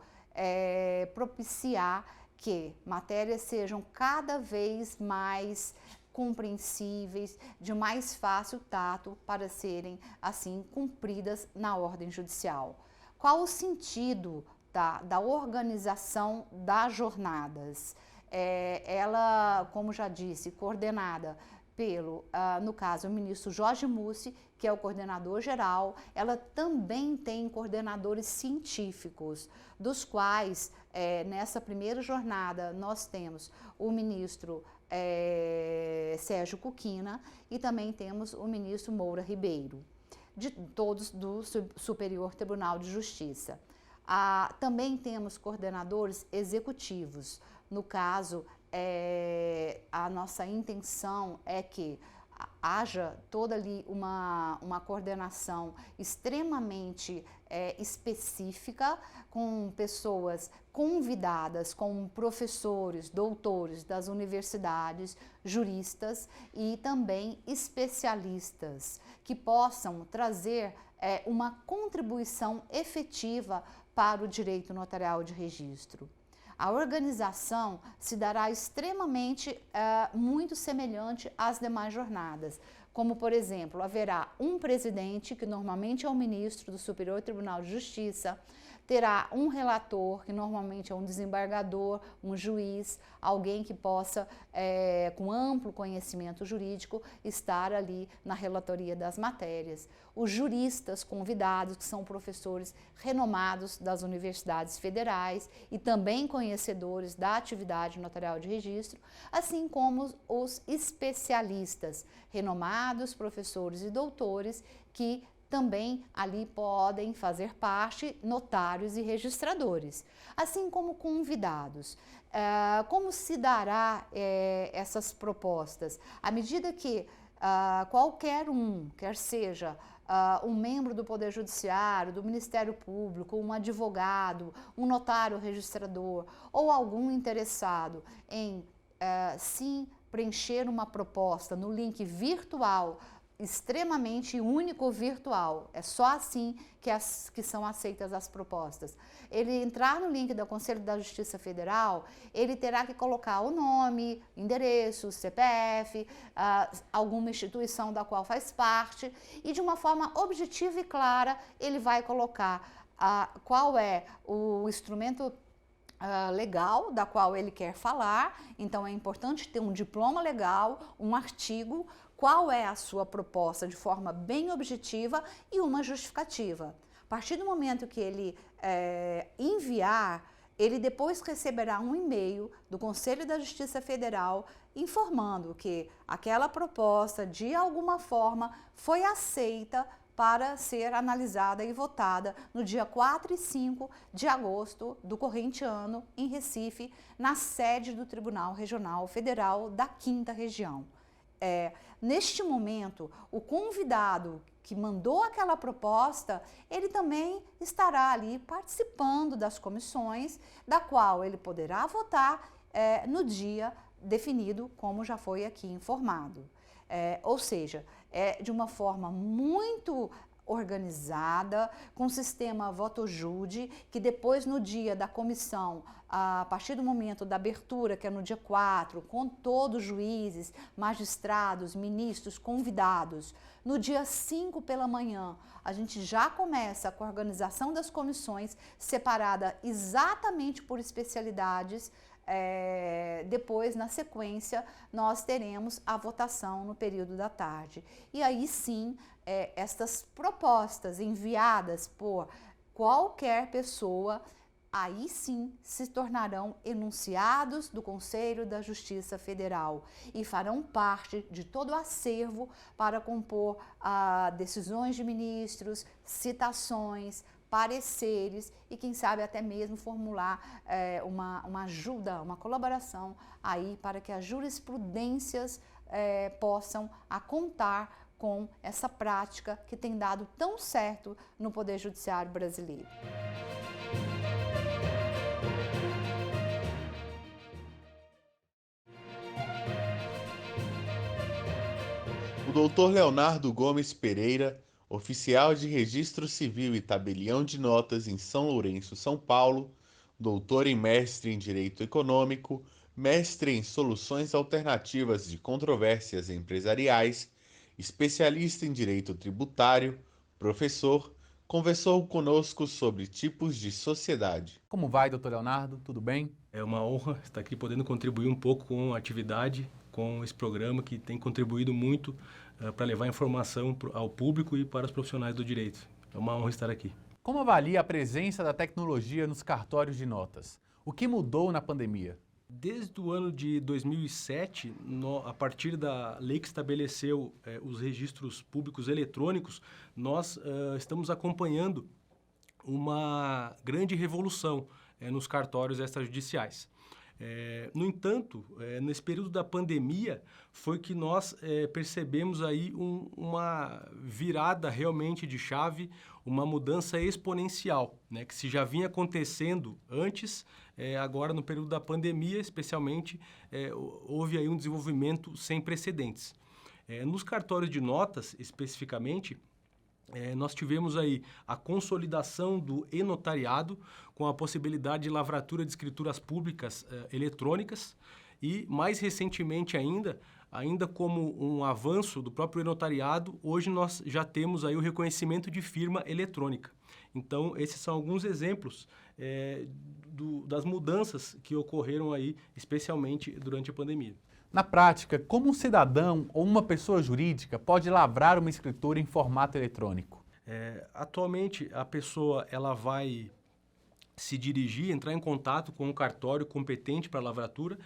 propiciar que matérias sejam cada vez mais compreensíveis, de mais fácil tato para serem assim cumpridas na ordem judicial. Qual o sentido da organização das jornadas? Ela, como já disse, coordenada pelo, no caso, o ministro Jorge Mussi, que é o coordenador geral. Ela também tem coordenadores científicos, dos quais, nessa primeira jornada, nós temos o ministro Sérgio Cuquina e também temos o ministro Moura Ribeiro, de todos do Superior Tribunal de Justiça. Também temos coordenadores executivos. No caso, a nossa intenção é que haja toda ali uma coordenação extremamente específica, com pessoas convidadas, como professores, doutores das universidades, juristas e também especialistas, que possam trazer uma contribuição efetiva para o direito notarial de registro. A organização se dará extremamente muito semelhante às demais jornadas, como, por exemplo, haverá um presidente, que normalmente é o ministro do Superior Tribunal de Justiça, terá um relator, que normalmente é um desembargador, um juiz, alguém que possa, com amplo conhecimento jurídico, estar ali na relatoria das matérias. Os juristas convidados, que são professores renomados das universidades federais e também conhecedores da atividade notarial de registro, assim como os especialistas, renomados professores e doutores, que também ali podem fazer parte notários e registradores, assim como convidados. Como se dará essas propostas? À medida que qualquer um, quer seja um membro do Poder Judiciário, do Ministério Público, um advogado, um notário registrador ou algum interessado em sim preencher uma proposta no link virtual extremamente único virtual, é só assim que são aceitas as propostas. Ele entrar no link do Conselho da Justiça Federal, ele terá que colocar o nome, endereço, CPF, alguma instituição da qual faz parte, e de uma forma objetiva e clara ele vai colocar qual é o instrumento legal da qual ele quer falar. Então é importante ter um diploma legal, um artigo, qual é a sua proposta de forma bem objetiva e uma justificativa. A partir do momento que ele enviar, ele depois receberá um e-mail do Conselho da Justiça Federal informando que aquela proposta, de alguma forma, foi aceita para ser analisada e votada no dia 4 e 5 de agosto do corrente ano, em Recife, na sede do Tribunal Regional Federal da 5ª Região. Neste momento, o convidado que mandou aquela proposta, ele também estará ali participando das comissões, da qual ele poderá votar no dia definido, como já foi aqui informado. Ou seja, de uma forma muito organizada, com sistema voto-júri, que depois no dia da comissão, a partir do momento da abertura, que é no dia 4, com todos os juízes, magistrados, ministros convidados, no dia 5 pela manhã, a gente já começa com a organização das comissões, separada exatamente por especialidades. Depois, na sequência, nós teremos a votação no período da tarde. E aí sim, estas propostas enviadas por qualquer pessoa, aí sim se tornarão enunciados do Conselho da Justiça Federal e farão parte de todo o acervo para compor decisões de ministros, citações, pareceres e, quem sabe, até mesmo formular uma ajuda, uma colaboração aí para que as jurisprudências possam contar com essa prática que tem dado tão certo no Poder Judiciário brasileiro. O doutor Leonardo Gomes Pereira, oficial de Registro Civil e Tabelião de Notas em São Lourenço, São Paulo, doutor e mestre em Direito Econômico, mestre em Soluções Alternativas de Controvérsias Empresariais, especialista em Direito Tributário, professor, conversou conosco sobre tipos de sociedade. Como vai, doutor Leonardo? Tudo bem? É uma honra estar aqui podendo contribuir um pouco com a atividade, com esse programa que tem contribuído muito para levar informação ao público e para os profissionais do direito. É uma honra estar aqui. Como avalia a presença da tecnologia nos cartórios de notas? O que mudou na pandemia? Desde o ano de 2007, a partir da lei que estabeleceu os registros públicos eletrônicos, nós estamos acompanhando uma grande revolução nos cartórios extrajudiciais. No entanto, nesse período da pandemia, foi que nós percebemos aí uma virada realmente de chave, uma mudança exponencial, né, que se já vinha acontecendo antes, agora no período da pandemia, especialmente, houve aí um desenvolvimento sem precedentes. Nos cartórios de notas, especificamente, nós tivemos aí a consolidação do e-notariado com a possibilidade de lavratura de escrituras públicas eletrônicas e, mais recentemente ainda como um avanço do próprio e-notariado, hoje nós já temos aí o reconhecimento de firma eletrônica. Então, esses são alguns exemplos das mudanças que ocorreram aí, especialmente durante a pandemia. Na prática, como um cidadão ou uma pessoa jurídica pode lavrar uma escritura em formato eletrônico? Atualmente, a pessoa ela vai se dirigir, entrar em contato com um cartório competente para lavratura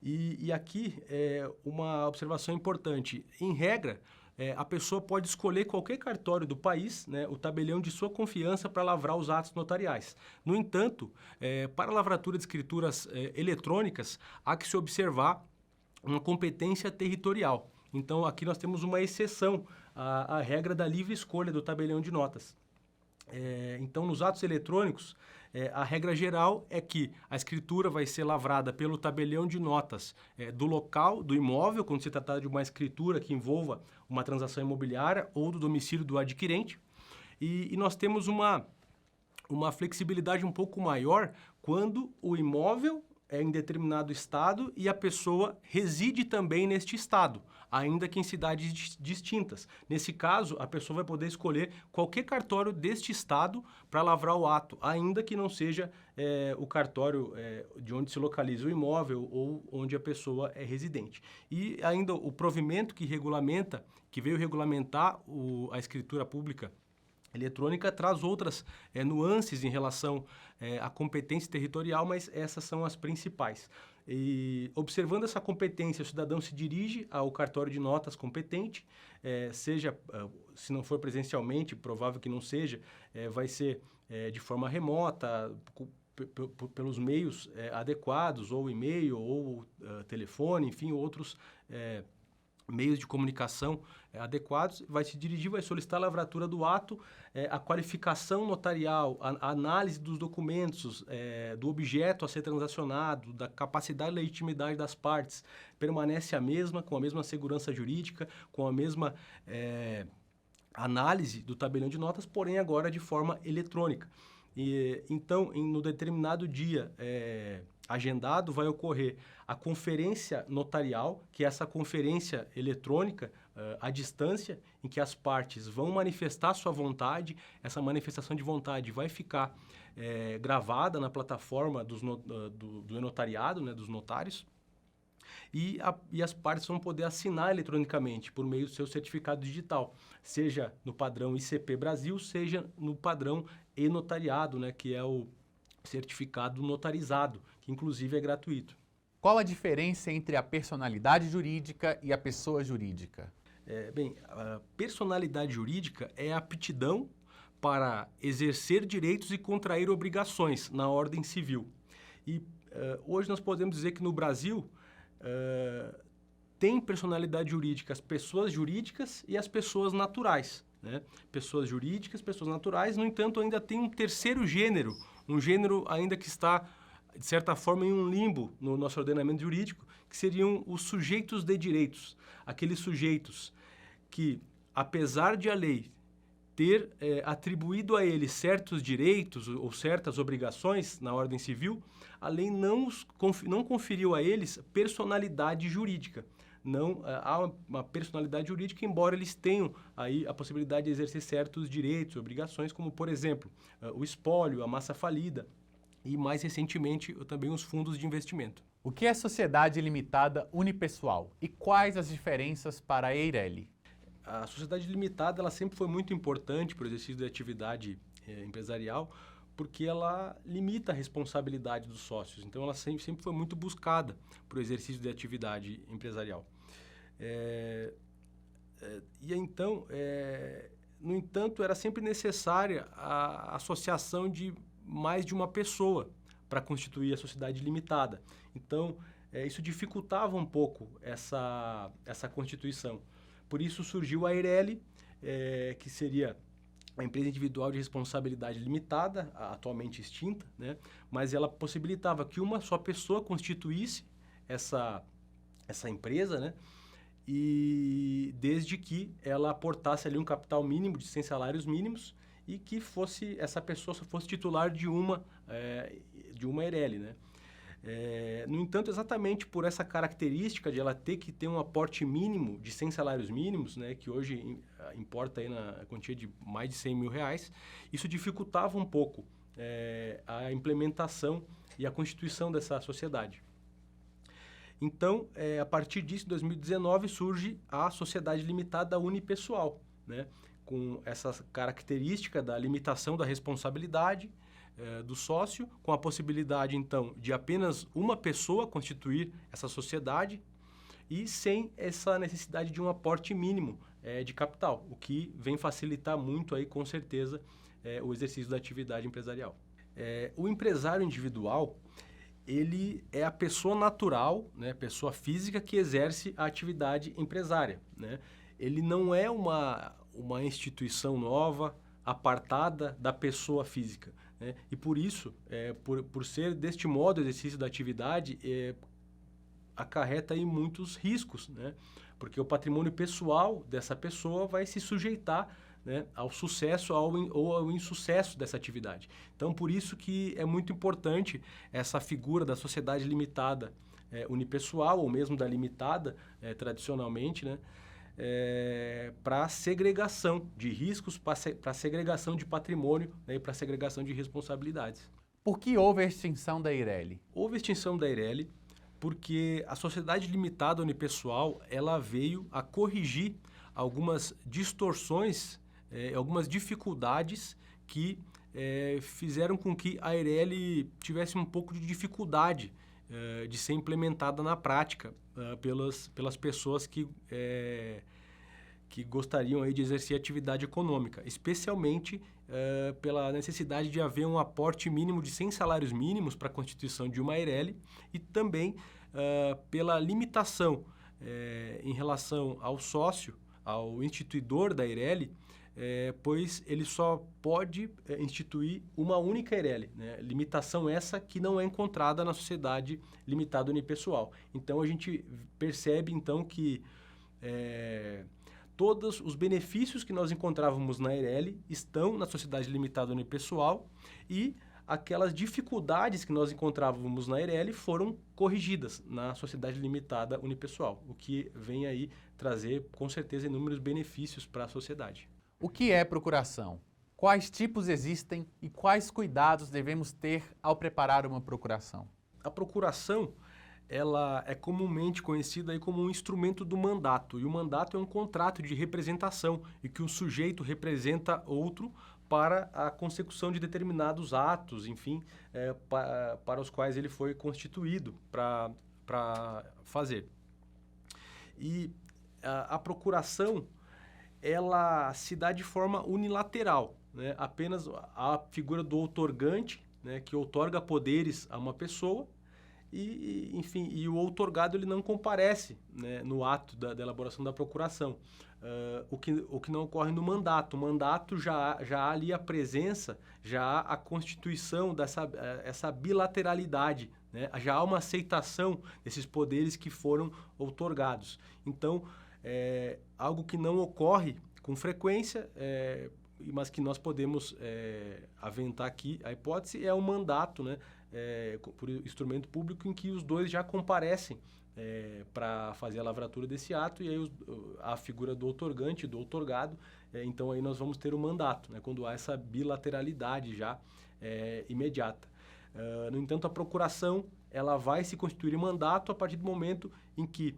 e aqui uma observação importante. Em regra, a pessoa pode escolher qualquer cartório do país, né, o tabelião de sua confiança para lavrar os atos notariais. No entanto, para a lavratura de escrituras eletrônicas, há que se observar uma competência territorial. Então, aqui nós temos uma exceção à regra da livre escolha do tabelião de notas. Então, nos atos eletrônicos, a regra geral é que a escritura vai ser lavrada pelo tabelião de notas do local, do imóvel, quando se tratar de uma escritura que envolva uma transação imobiliária ou do domicílio do adquirente. E nós temos uma flexibilidade um pouco maior quando o imóvel é em determinado estado e a pessoa reside também neste estado, ainda que em cidades distintas. Nesse caso, a pessoa vai poder escolher qualquer cartório deste estado para lavrar o ato, ainda que não seja o cartório de onde se localiza o imóvel ou onde a pessoa é residente. E ainda o provimento que veio regulamentar a escritura pública eletrônica traz outras nuances em relação à competência territorial, mas essas são as principais. E observando essa competência, o cidadão se dirige ao cartório de notas competente, seja, se não for presencialmente, provável que não seja, vai ser de forma remota, pelos meios adequados, ou e-mail, ou telefone, enfim, outros meios de comunicação adequados, vai se dirigir, vai solicitar a lavratura do ato, a qualificação notarial, a análise dos documentos, do objeto a ser transacionado, da capacidade e legitimidade das partes, permanece a mesma, com a mesma segurança jurídica, com a mesma análise do tabelião de notas, porém agora de forma eletrônica. Então, no determinado dia agendado, vai ocorrer a conferência notarial, que é essa conferência eletrônica à distância, em que as partes vão manifestar sua vontade. Essa manifestação de vontade vai ficar gravada na plataforma do e-notariado, né, dos notários, e as partes vão poder assinar eletronicamente por meio do seu certificado digital, seja no padrão ICP Brasil, seja no padrão e-notariado, né, que é o certificado notarizado, que inclusive é gratuito. Qual a diferença entre a personalidade jurídica e a pessoa jurídica? A personalidade jurídica é a aptidão para exercer direitos e contrair obrigações na ordem civil. E hoje nós podemos dizer que no Brasil tem personalidade jurídica as pessoas jurídicas e as pessoas naturais, né? Pessoas jurídicas, pessoas naturais, no entanto, ainda tem um terceiro gênero, um gênero ainda que está, de certa forma, em um limbo no nosso ordenamento jurídico, que seriam os sujeitos de direitos. Aqueles sujeitos que, apesar de a lei ter atribuído a eles certos direitos ou certas obrigações na ordem civil, a lei não conferiu a eles personalidade jurídica. Não há uma personalidade jurídica, embora eles tenham aí a possibilidade de exercer certos direitos, obrigações, como, por exemplo, o espólio, a massa falida e, mais recentemente, também os fundos de investimento. O que é sociedade limitada unipessoal e quais as diferenças para a EIRELI? A sociedade limitada ela sempre foi muito importante para o exercício da atividade empresarial, porque ela limita a responsabilidade dos sócios. Então, ela sempre foi muito buscada para o exercício da atividade empresarial. No entanto, era sempre necessária a associação de mais de uma pessoa para constituir a sociedade limitada. Então, isso dificultava um pouco essa constituição. Por isso surgiu a EIRELI, que seria a empresa individual de responsabilidade limitada, atualmente extinta, né? Mas ela possibilitava que uma só pessoa constituísse essa empresa, né? E desde que ela aportasse ali um capital mínimo de 100 salários mínimos e que essa pessoa fosse titular de uma EIRELI, né? No entanto, exatamente por essa característica de ela ter que ter um aporte mínimo de 100 salários mínimos, né, que hoje importa aí na quantia de mais de R$100 mil, isso dificultava um pouco a implementação e a constituição dessa sociedade. Então, a partir disso, em 2019, surge a Sociedade Limitada Unipessoal, né, com essa característica da limitação da responsabilidade do sócio, com a possibilidade, então, de apenas uma pessoa constituir essa sociedade e sem essa necessidade de um aporte mínimo de capital, o que vem facilitar muito, aí, com certeza, o exercício da atividade empresarial. O empresário individual, ele é a pessoa natural, né, pessoa física que exerce a atividade empresária, né? Ele não é uma instituição nova, apartada da pessoa física, né? E por isso, por ser deste modo o exercício da atividade, acarreta aí muitos riscos, né? Porque o patrimônio pessoal dessa pessoa vai se sujeitar, né, ao sucesso ou ao insucesso dessa atividade. Então, por isso que é muito importante essa figura da sociedade limitada unipessoal, ou mesmo da limitada, tradicionalmente, né, para a segregação de riscos, para a segregação de patrimônio, né, e para a segregação de responsabilidades. Por que houve a extinção da EIRELI? Houve a extinção da EIRELI porque a sociedade limitada unipessoal ela veio a corrigir algumas distorções, algumas dificuldades que fizeram com que a EIRELI tivesse um pouco de dificuldade de ser implementada na prática pelas pessoas que gostariam aí de exercer atividade econômica, especialmente pela necessidade de haver um aporte mínimo de 100 salários mínimos para a constituição de uma EIRELI e também pela limitação em relação ao sócio, ao instituidor da EIRELI, pois ele só pode instituir uma única EIRELI, né? Limitação essa que não é encontrada na sociedade limitada unipessoal. Então, a gente percebe, então, que todos os benefícios que nós encontrávamos na EIRELI estão na sociedade limitada unipessoal e aquelas dificuldades que nós encontrávamos na EIRELI foram corrigidas na sociedade limitada unipessoal, o que vem aí trazer, com certeza, inúmeros benefícios para a sociedade. O que é procuração? Quais tipos existem e quais cuidados devemos ter ao preparar uma procuração? A procuração, ela é comumente conhecida aí como um instrumento do mandato, e o mandato é um contrato de representação em que um sujeito representa outro para a consecução de determinados atos, enfim, para os quais ele foi constituído para fazer. E a procuração, ela se dá de forma unilateral, né? Apenas a figura do outorgante, né, que outorga poderes a uma pessoa, enfim, e o outorgado ele não comparece, né, no ato da elaboração da procuração. O que não ocorre no mandato. O mandato já há ali a presença, já há a constituição essa bilateralidade, né? Já há uma aceitação desses poderes que foram outorgados. Então, algo que não ocorre com frequência, mas que nós podemos aventar aqui, a hipótese é o mandato, né? Por instrumento público em que os dois já comparecem para fazer a lavratura desse ato, e aí a figura do outorgante e do outorgado, então aí nós vamos ter o mandato, né? Quando há essa bilateralidade já imediata. No entanto, a procuração ela vai se constituir em mandato a partir do momento em que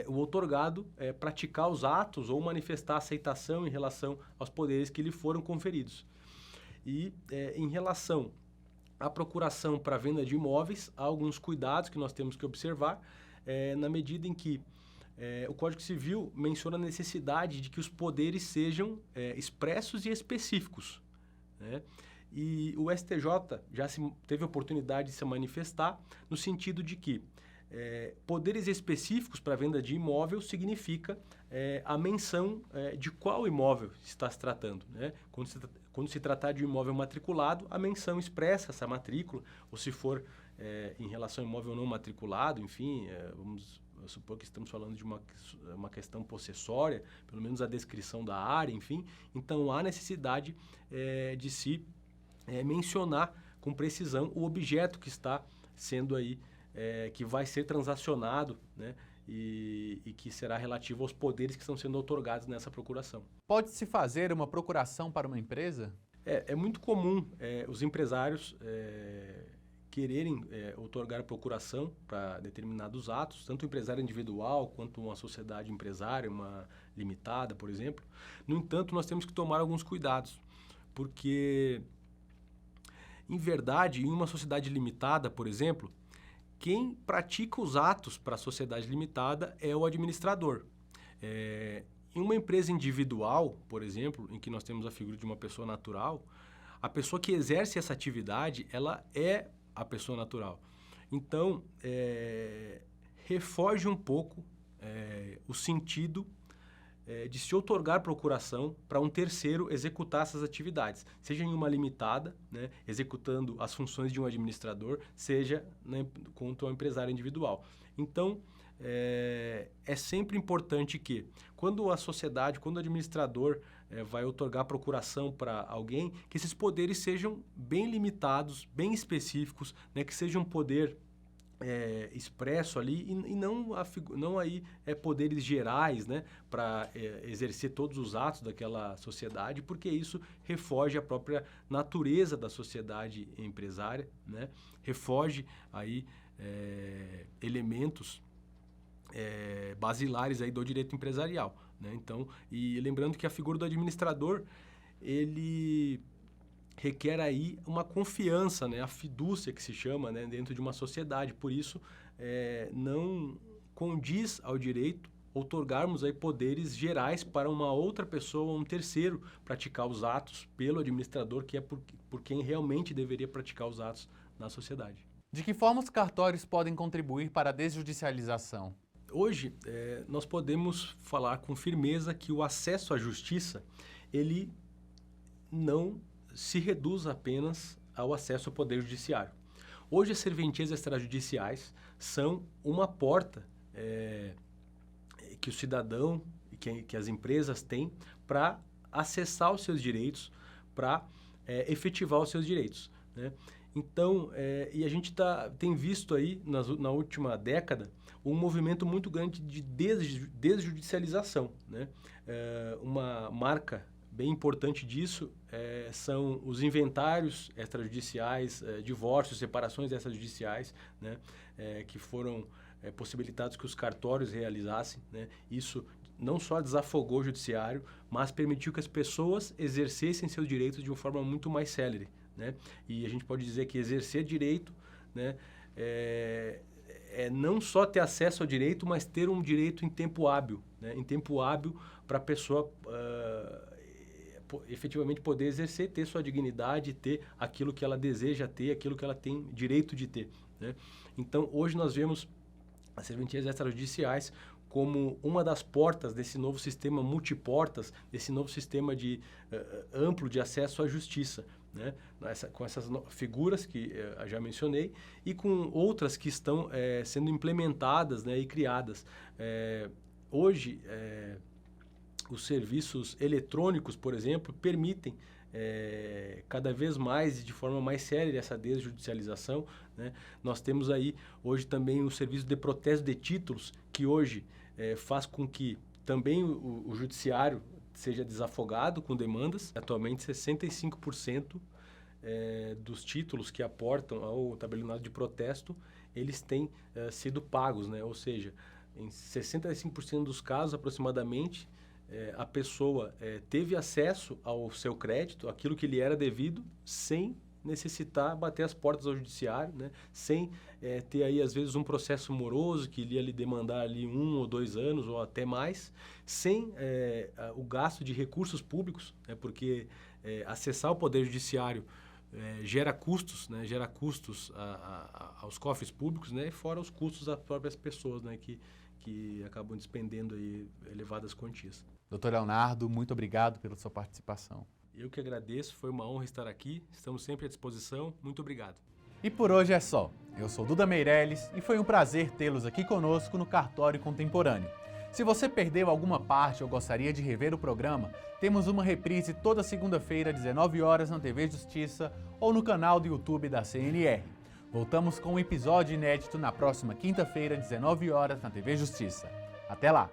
o outorgado praticar os atos ou manifestar aceitação em relação aos poderes que lhe foram conferidos. E em relação à procuração para venda de imóveis, há alguns cuidados que nós temos que observar, na medida em que o Código Civil menciona a necessidade de que os poderes sejam expressos e específicos, né? E o STJ já teve a oportunidade de se manifestar no sentido de que poderes específicos para venda de imóvel significa a menção de qual imóvel está se tratando, né? Quando se tratar de um imóvel matriculado, a menção expressa essa matrícula, ou se for em relação ao imóvel não matriculado, enfim, vamos supor que estamos falando de uma questão possessória, pelo menos a descrição da área, enfim. Então, há necessidade de se mencionar com precisão o objeto que está sendo aí, que vai ser transacionado, né? E que será relativo aos poderes que estão sendo outorgados nessa procuração. Pode-se fazer uma procuração para uma empresa? É muito comum os empresários quererem outorgar procuração para determinados atos, tanto o empresário individual quanto uma sociedade empresária, uma limitada, por exemplo. No entanto, nós temos que tomar alguns cuidados, porque, em verdade, em uma sociedade limitada, por exemplo, quem pratica os atos para a sociedade limitada é o administrador. Em uma empresa individual, por exemplo, em que nós temos a figura de uma pessoa natural, a pessoa que exerce essa atividade, ela é a pessoa natural. Então, refoge um pouco o sentido de se outorgar procuração para um terceiro executar essas atividades, seja em uma limitada, né, executando as funções de um administrador, seja, né, quanto ao empresário individual. Então, é sempre importante que, quando a sociedade, quando o administrador vai outorgar procuração para alguém, que esses poderes sejam bem limitados, bem específicos, né, que seja um poder expresso ali e não aí poderes gerais, né, para exercer todos os atos daquela sociedade, porque isso refoge a própria natureza da sociedade empresária, né, refoge aí elementos basilares aí do direito empresarial, né? Então, e lembrando que a figura do administrador, ele requer aí uma confiança, né? A fidúcia que se chama, né? Dentro de uma sociedade. Por isso, não condiz ao direito outorgarmos aí poderes gerais para uma outra pessoa, um terceiro, praticar os atos pelo administrador, que é por quem realmente deveria praticar os atos na sociedade. De que forma os cartórios podem contribuir para a desjudicialização? Hoje, nós podemos falar com firmeza que o acesso à justiça, ele não se reduz apenas ao acesso ao poder judiciário. Hoje, as serventias extrajudiciais são uma porta que o cidadão, que as empresas têm para acessar os seus direitos, para efetivar os seus direitos, né? Então, e a gente tem visto aí, na última década, um movimento muito grande de desjudicialização, né? Uma marca bem importante disso são os inventários extrajudiciais, divórcios, separações extrajudiciais, né? Que foram possibilitados que os cartórios realizassem, né? Isso não só desafogou o judiciário, mas permitiu que as pessoas exercessem seus direitos de uma forma muito mais célere, né? E a gente pode dizer que exercer direito, né, não só ter acesso ao direito, mas ter um direito em tempo hábil, né, em tempo hábil para a pessoa efetivamente poder exercer, ter sua dignidade, ter aquilo que ela deseja ter, aquilo que ela tem direito de ter, né? Então, hoje nós vemos as serventias extrajudiciais como uma das portas desse novo sistema multiportas, desse novo sistema amplo de acesso à justiça, né? Com essas figuras que eu já mencionei e com outras que estão sendo implementadas, né, e criadas. Hoje, os serviços eletrônicos, por exemplo, permitem cada vez mais e de forma mais séria essa desjudicialização, né? Nós temos aí hoje também o serviço de protesto de títulos, que hoje faz com que também o judiciário seja desafogado com demandas. Atualmente, 65% dos títulos que aportam ao tabelionato de protesto, eles têm sido pagos, né? Ou seja, em 65% dos casos, aproximadamente, a pessoa teve acesso ao seu crédito, aquilo que lhe era devido, sem necessitar bater as portas ao judiciário, né? Sem ter aí, às vezes, um processo moroso que ia lhe demandar ali 1 ou 2 anos ou até mais, sem o gasto de recursos públicos, né? Porque acessar o Poder Judiciário gera custos, né? Gera custos aos cofres públicos, né? E fora os custos das próprias pessoas, né? Que acabam despendendo aí elevadas quantias. Dr. Leonardo, muito obrigado pela sua participação. Eu que agradeço, foi uma honra estar aqui, estamos sempre à disposição, muito obrigado. E por hoje é só. Eu sou Duda Meirelles e foi um prazer tê-los aqui conosco no Cartório Contemporâneo. Se você perdeu alguma parte ou gostaria de rever o programa, temos uma reprise toda segunda-feira, 19 horas, na TV Justiça ou no canal do YouTube da CNR. Voltamos com um episódio inédito na próxima quinta-feira, 19 horas, na TV Justiça. Até lá!